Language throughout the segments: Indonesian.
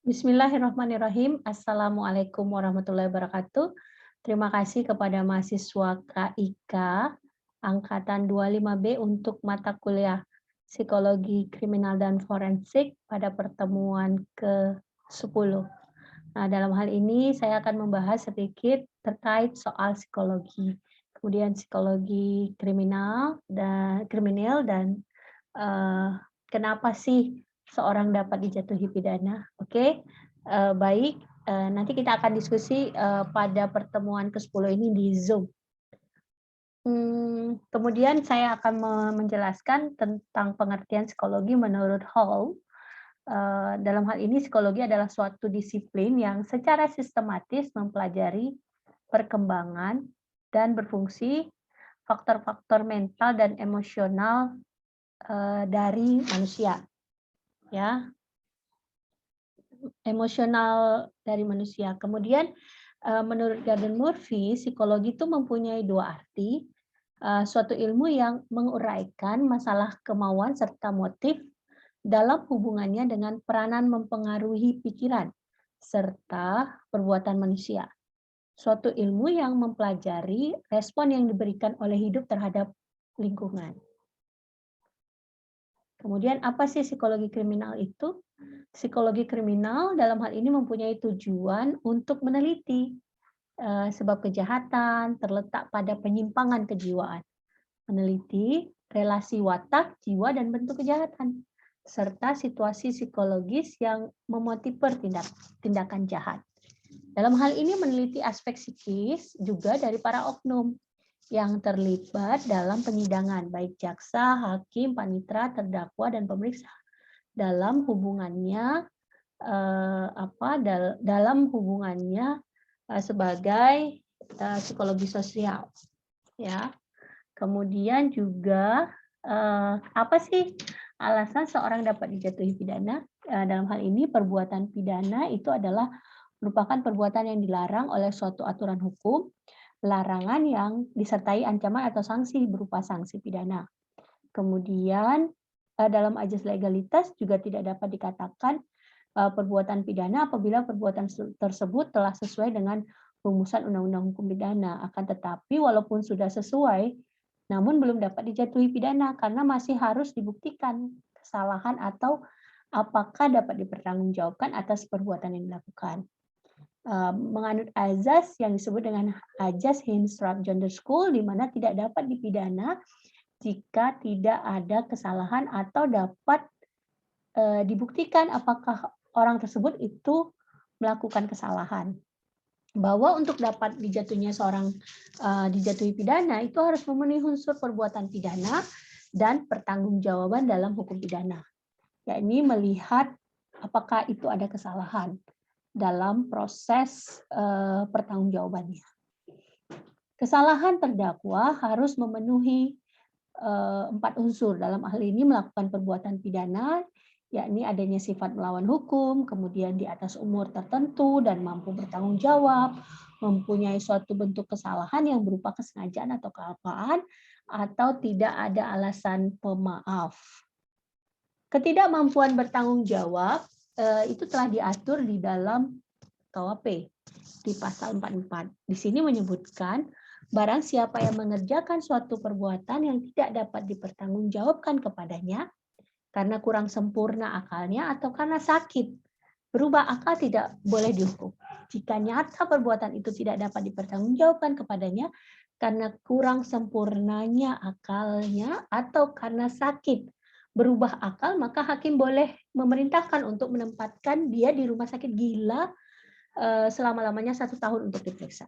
Bismillahirrahmanirrahim. Assalamualaikum warahmatullahi wabarakatuh. Terima kasih kepada mahasiswa KIK Angkatan 25B untuk mata kuliah Psikologi Kriminal dan Forensik pada pertemuan ke-10. Nah, dalam hal ini saya akan membahas sedikit terkait soal psikologi, kemudian psikologi kriminal dan kenapa sih seorang dapat dijatuhi pidana. Oke, baik. Nanti kita akan diskusi pada pertemuan ke-10 ini di Zoom. Kemudian saya akan menjelaskan tentang pengertian psikologi menurut Hall. Dalam hal ini psikologi adalah suatu disiplin yang secara sistematis mempelajari perkembangan dan berfungsi faktor-faktor mental dan emosional dari manusia, ya, emosional dari manusia. Kemudian menurut Gordon Murphy, psikologi itu mempunyai dua arti, suatu ilmu yang menguraikan masalah kemauan serta motif dalam hubungannya dengan peranan mempengaruhi pikiran serta perbuatan manusia. Suatu ilmu yang mempelajari respon yang diberikan oleh hidup terhadap lingkungan. Kemudian apa sih psikologi kriminal itu? Psikologi kriminal dalam hal ini mempunyai tujuan untuk meneliti sebab kejahatan terletak pada penyimpangan kejiwaan, meneliti relasi watak, jiwa, dan bentuk kejahatan, serta situasi psikologis yang memotivasi tindakan jahat. Dalam hal ini meneliti aspek psikis juga dari para oknum yang terlibat dalam penyidangan, baik jaksa, hakim, panitera, terdakwa, dan pemeriksa dalam hubungannya sebagai psikologi sosial, ya. Kemudian juga apa sih alasan seorang dapat dijatuhi pidana? Dalam hal ini perbuatan pidana itu adalah merupakan perbuatan yang dilarang oleh suatu aturan hukum, larangan yang disertai ancaman atau sanksi berupa sanksi pidana. Kemudian dalam ajas legalitas juga tidak dapat dikatakan perbuatan pidana apabila perbuatan tersebut telah sesuai dengan rumusan Undang-Undang Hukum Pidana. Akan tetapi walaupun sudah sesuai, namun belum dapat dijatuhi pidana karena masih harus dibuktikan kesalahan atau apakah dapat dipertanggungjawabkan atas perbuatan yang dilakukan. Menganut azas yang disebut dengan azas Hinstra-Jones School, di mana tidak dapat dipidana jika tidak ada kesalahan atau dapat dibuktikan apakah orang tersebut itu melakukan kesalahan. Bahwa untuk dapat dijatuhi pidana itu harus memenuhi unsur perbuatan pidana dan pertanggungjawaban dalam hukum pidana, yakni melihat apakah itu ada kesalahan dalam proses pertanggungjawabannya. Kesalahan terdakwa harus memenuhi 4 unsur. Dalam hal ini melakukan perbuatan pidana, yakni adanya sifat melawan hukum, kemudian di atas umur tertentu dan mampu bertanggung jawab, mempunyai suatu bentuk kesalahan yang berupa kesengajaan atau kealpaan, atau tidak ada alasan pemaaf. Ketidakmampuan bertanggung jawab itu telah diatur di dalam KUHP di pasal 44. Di sini menyebutkan barang siapa yang mengerjakan suatu perbuatan yang tidak dapat dipertanggungjawabkan kepadanya karena kurang sempurna akalnya atau karena sakit, berubah akal tidak boleh dihukum. Jika nyata perbuatan itu tidak dapat dipertanggungjawabkan kepadanya karena kurang sempurnanya akalnya atau karena sakit, berubah akal, maka hakim boleh memerintahkan untuk menempatkan dia di rumah sakit gila selama-lamanya 1 tahun untuk diperiksa.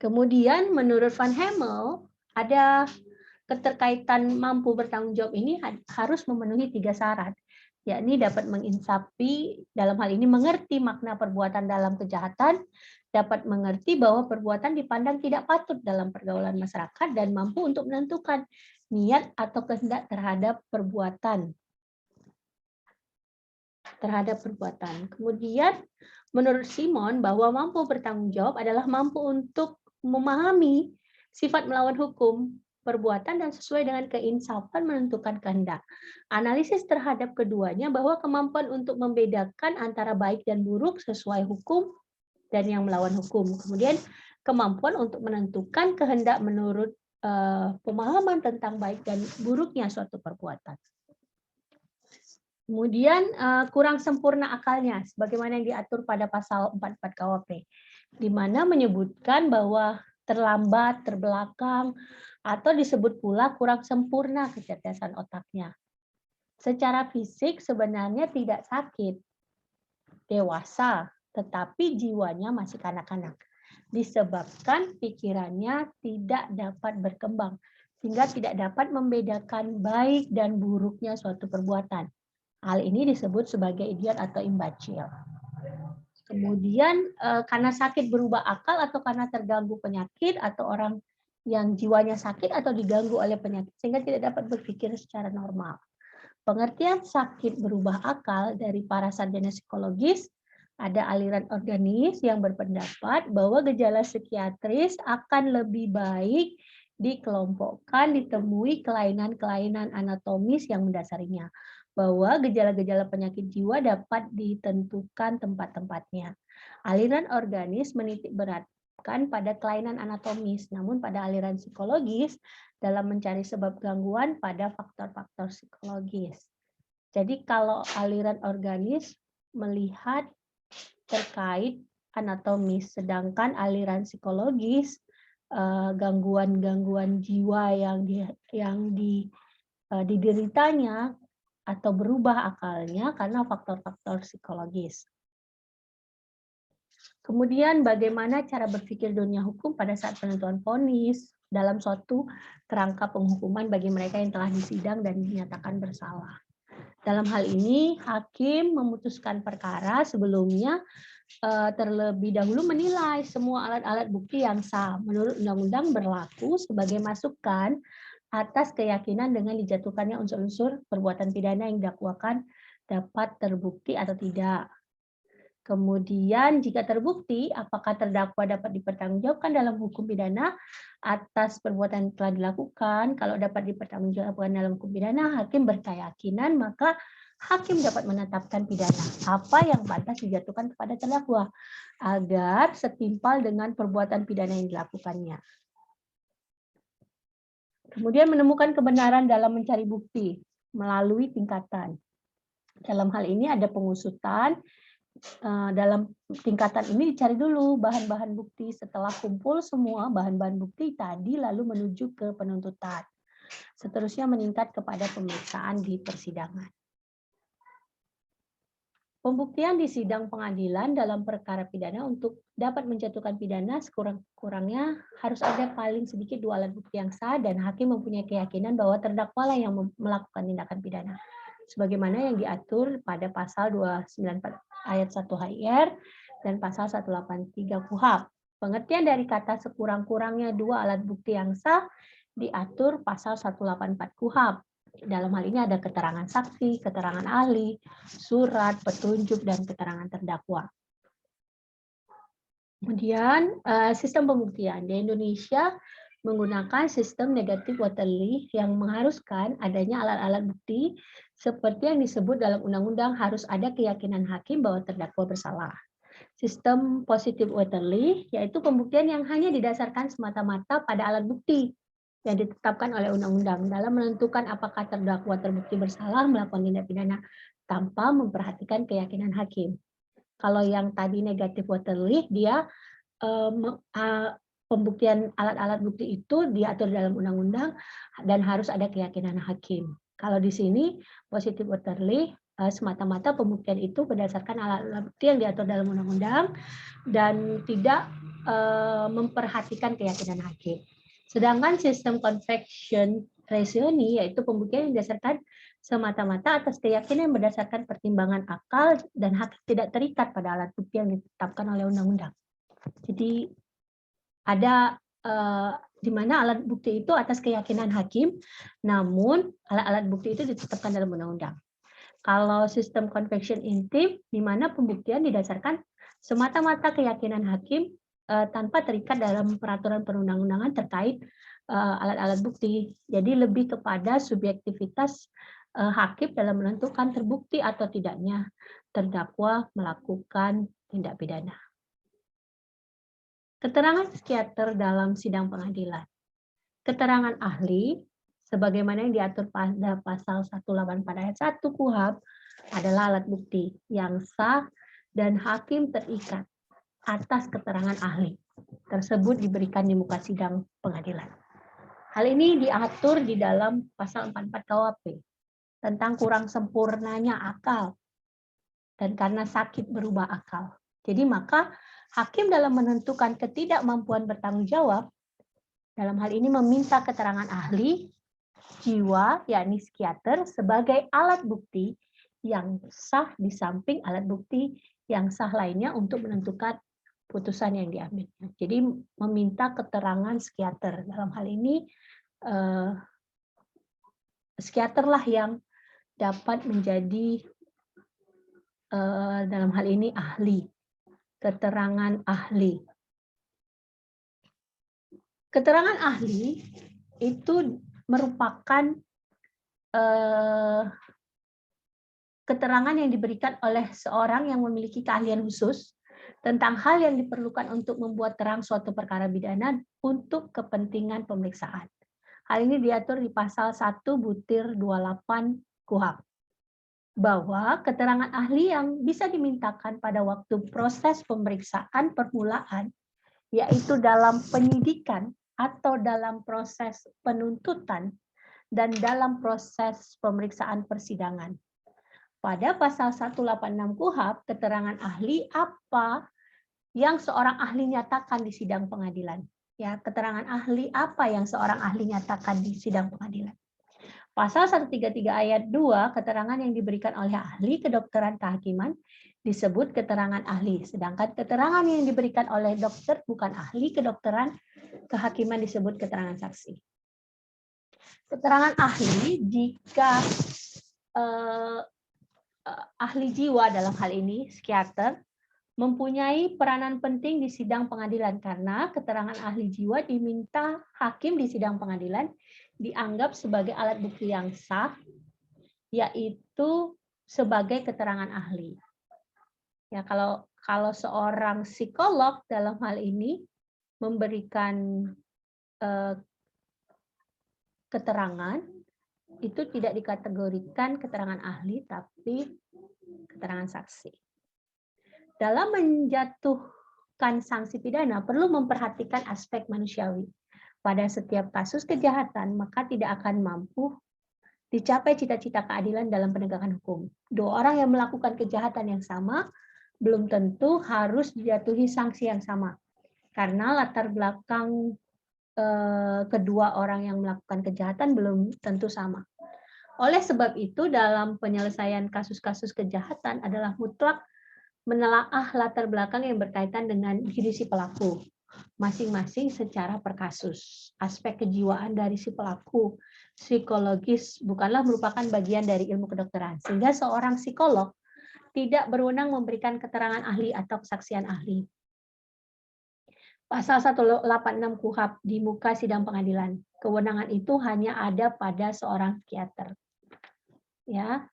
Kemudian menurut Van Hemel, ada keterkaitan mampu bertanggung jawab ini harus memenuhi 3 syarat, yakni dapat menginsafi, dalam hal ini mengerti makna perbuatan dalam kejahatan, dapat mengerti bahwa perbuatan dipandang tidak patut dalam pergaulan masyarakat, dan mampu untuk menentukan niat atau kehendak terhadap perbuatan. Kemudian menurut Simon bahwa mampu bertanggung jawab adalah mampu untuk memahami sifat melawan hukum perbuatan dan sesuai dengan keinsafan menentukan kehendak. Analisis terhadap keduanya bahwa kemampuan untuk membedakan antara baik dan buruk sesuai hukum dan yang melawan hukum. Kemudian kemampuan untuk menentukan kehendak menurut pemahaman tentang baik dan buruknya suatu perbuatan. Kemudian kurang sempurna akalnya, sebagaimana yang diatur pada pasal 44 KUHP, di mana menyebutkan bahwa terlambat, terbelakang, atau disebut pula kurang sempurna kecerdasan otaknya. Secara fisik sebenarnya tidak sakit, dewasa, tetapi jiwanya masih kanak-kanak. Disebabkan pikirannya tidak dapat berkembang, sehingga tidak dapat membedakan baik dan buruknya suatu perbuatan. Hal ini disebut sebagai idiot atau imbecil. Kemudian karena sakit berubah akal atau karena terganggu penyakit atau orang yang jiwanya sakit atau diganggu oleh penyakit sehingga tidak dapat berpikir secara normal. Pengertian sakit berubah akal dari para sarjana psikologis, ada aliran organis yang berpendapat bahwa gejala psikiatris akan lebih baik dikelompokkan ditemui kelainan-kelainan anatomis yang mendasarinya, bahwa gejala-gejala penyakit jiwa dapat ditentukan tempat-tempatnya. Aliran organis menitik beratkan pada kelainan anatomis, namun pada aliran psikologis dalam mencari sebab gangguan pada faktor-faktor psikologis. Jadi kalau aliran organis melihat terkait anatomis, sedangkan aliran psikologis gangguan-gangguan jiwa yang dideritanya atau berubah akalnya karena faktor-faktor psikologis. Kemudian bagaimana cara berpikir dunia hukum pada saat penentuan vonis dalam suatu kerangka penghukuman bagi mereka yang telah disidang dan dinyatakan bersalah. Dalam hal ini, hakim memutuskan perkara sebelumnya terlebih dahulu menilai semua alat-alat bukti yang sah menurut undang-undang berlaku sebagai masukan atas keyakinan dengan dijatuhkannya unsur-unsur perbuatan pidana yang didakwakan dapat terbukti atau tidak. Kemudian jika terbukti apakah terdakwa dapat dipertanggungjawabkan dalam hukum pidana atas perbuatan yang telah dilakukan, kalau dapat dipertanggungjawabkan dalam hukum pidana, hakim berkeyakinan maka hakim dapat menetapkan pidana apa yang pantas dijatuhkan kepada terdakwa agar setimpal dengan perbuatan pidana yang dilakukannya. Kemudian menemukan kebenaran dalam mencari bukti melalui tingkatan. Dalam hal ini ada pengusutan. Dalam tingkatan ini dicari dulu bahan-bahan bukti. Setelah kumpul semua bahan-bahan bukti tadi lalu menuju ke penuntutan. Seterusnya meningkat kepada pemeriksaan di persidangan. Pembuktian di sidang pengadilan dalam perkara pidana untuk dapat menjatuhkan pidana sekurang-kurangnya harus ada paling sedikit 2 alat bukti yang sah dan hakim mempunyai keyakinan bahwa terdakwalah yang melakukan tindakan pidana. Sebagaimana yang diatur pada pasal 294 ayat 1 HIR dan pasal 183 KUHP. Pengertian dari kata sekurang-kurangnya 2 alat bukti yang sah diatur pasal 184 KUHP. Dalam hal ini ada keterangan saksi, keterangan ahli, surat, petunjuk, dan keterangan terdakwa. Kemudian sistem pembuktian. Di Indonesia menggunakan sistem negatif waterly yang mengharuskan adanya alat-alat bukti seperti yang disebut dalam undang-undang harus ada keyakinan hakim bahwa terdakwa bersalah. Sistem positif waterly yaitu pembuktian yang hanya didasarkan semata-mata pada alat bukti yang ditetapkan oleh undang-undang dalam menentukan apakah terdakwa terbukti bersalah melakukan tindak pidana tanpa memperhatikan keyakinan hakim. Kalau yang tadi negatif waterly, dia pembuktian alat-alat bukti itu diatur dalam undang-undang dan harus ada keyakinan hakim. Kalau di sini positif waterly semata-mata pembuktian itu berdasarkan alat-alat bukti yang diatur dalam undang-undang dan tidak memperhatikan keyakinan hakim. Sedangkan sistem conviction rationi yaitu pembuktian yang berdasarkan semata-mata atas keyakinan yang berdasarkan pertimbangan akal dan hakim tidak terikat pada alat bukti yang ditetapkan oleh undang-undang. Jadi ada di mana alat bukti itu atas keyakinan hakim, namun alat-alat bukti itu ditetapkan dalam undang-undang. Kalau sistem conviction intim, di mana pembuktian didasarkan semata-mata keyakinan hakim tanpa terikat dalam peraturan perundang-undangan terkait alat-alat bukti. Jadi lebih kepada subjektivitas hakim dalam menentukan terbukti atau tidaknya terdakwa melakukan tindak pidana. Keterangan psikiater dalam sidang pengadilan. Keterangan ahli, sebagaimana yang diatur pada pasal 184 ayat 1 KUHP, adalah alat bukti yang sah dan hakim terikat atas keterangan ahli tersebut diberikan di muka sidang pengadilan. Hal ini diatur di dalam pasal 44 KUHP tentang kurang sempurnanya akal dan karena sakit berubah akal. Jadi maka hakim dalam menentukan ketidakmampuan bertanggung jawab dalam hal ini meminta keterangan ahli jiwa, yakni psikiater, sebagai alat bukti yang sah di samping alat bukti yang sah lainnya untuk menentukan putusan yang diambil. Jadi meminta keterangan psikiater. Dalam hal ini psikiaterlah yang dapat menjadi dalam hal ini ahli, keterangan ahli. Keterangan ahli itu merupakan keterangan yang diberikan oleh seorang yang memiliki keahlian khusus tentang hal yang diperlukan untuk membuat terang suatu perkara pidana untuk kepentingan pemeriksaan. Hal ini diatur di pasal 1/28 KUHP, bahwa keterangan ahli yang bisa dimintakan pada waktu proses pemeriksaan permulaan, yaitu dalam penyidikan atau dalam proses penuntutan dan dalam proses pemeriksaan persidangan. Pada pasal 186 KUHP, keterangan ahli apa yang seorang ahli nyatakan di sidang pengadilan. Ya, keterangan ahli apa yang seorang ahli nyatakan di sidang pengadilan. Pasal 133 ayat 2, keterangan yang diberikan oleh ahli kedokteran kehakiman disebut keterangan ahli, sedangkan keterangan yang diberikan oleh dokter bukan ahli kedokteran kehakiman disebut keterangan saksi. Keterangan ahli jika ahli jiwa dalam hal ini psikiater mempunyai peranan penting di sidang pengadilan karena keterangan ahli jiwa diminta hakim di sidang pengadilan dianggap sebagai alat bukti yang sah, yaitu sebagai keterangan ahli. Ya, kalau seorang psikolog dalam hal ini memberikan keterangan, itu tidak dikategorikan keterangan ahli, tapi keterangan saksi. Dalam menjatuhkan sanksi pidana perlu memperhatikan aspek manusiawi. Pada setiap kasus kejahatan, maka tidak akan mampu dicapai cita-cita keadilan dalam penegakan hukum. Dua orang yang melakukan kejahatan yang sama belum tentu harus dijatuhi sanksi yang sama, karena latar belakang kedua orang yang melakukan kejahatan belum tentu sama. Oleh sebab itu, dalam penyelesaian kasus-kasus kejahatan adalah mutlak menelaah latar belakang yang berkaitan dengan diri si pelaku, masing-masing secara per kasus. Aspek kejiwaan dari si pelaku, psikologis, bukanlah merupakan bagian dari ilmu kedokteran, sehingga seorang psikolog tidak berwenang memberikan keterangan ahli atau kesaksian ahli. Pasal 186 KUHP di muka sidang pengadilan. Kewenangan itu hanya ada pada seorang psikiater. Ya.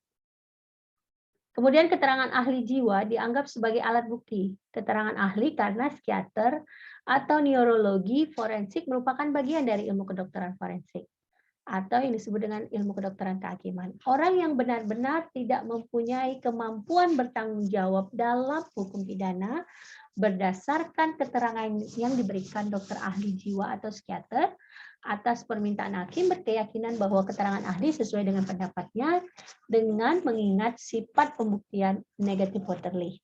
Kemudian keterangan ahli jiwa dianggap sebagai alat bukti. Keterangan ahli karena psikiater atau neurologi forensik merupakan bagian dari ilmu kedokteran forensik atau yang disebut dengan ilmu kedokteran kehakiman. Orang yang benar-benar tidak mempunyai kemampuan bertanggung jawab dalam hukum pidana berdasarkan keterangan yang diberikan dokter ahli jiwa atau psikiater atas permintaan hakim berkeyakinan bahwa keterangan ahli sesuai dengan pendapatnya dengan mengingat sifat pembuktian negatif Waterley.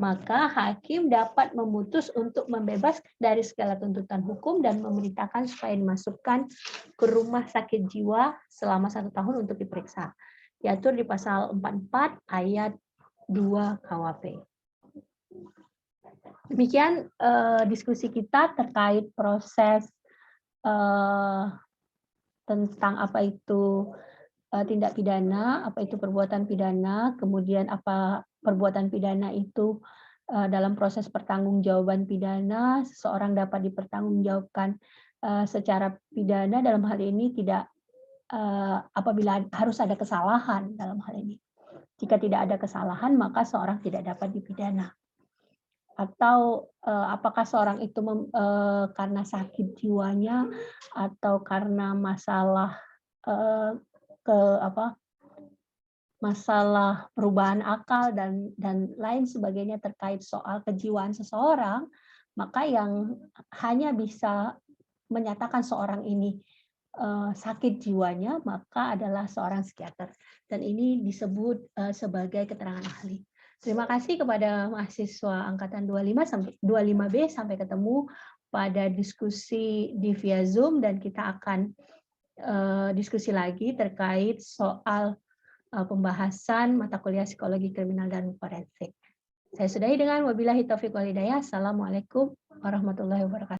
Maka hakim dapat memutus untuk membebaskan dari segala tuntutan hukum dan memerintahkan supaya dimasukkan ke rumah sakit jiwa selama 1 tahun untuk diperiksa. Diatur di pasal 44 ayat 2 KUHP. Demikian diskusi kita terkait proses tentang apa itu tindak pidana, apa itu perbuatan pidana, kemudian apa perbuatan pidana itu dalam proses pertanggungjawaban pidana, seseorang dapat dipertanggungjawabkan secara pidana dalam hal ini tidak apabila harus ada kesalahan dalam hal ini. Jika tidak ada kesalahan, maka seorang tidak dapat dipidana. Atau apakah seorang itu karena sakit jiwanya atau karena masalah masalah perubahan akal dan lain sebagainya terkait soal kejiwaan seseorang, maka yang hanya bisa menyatakan seorang ini sakit jiwanya maka adalah seorang psikiater, dan ini disebut sebagai keterangan ahli. Terima kasih kepada mahasiswa angkatan 25 sampai 25B, sampai ketemu pada diskusi di via Zoom, dan kita akan diskusi lagi terkait soal pembahasan mata kuliah psikologi kriminal dan forensik. Saya sudahi dengan wabillahi taufiq wal hidayah. Assalamualaikum warahmatullahi wabarakatuh.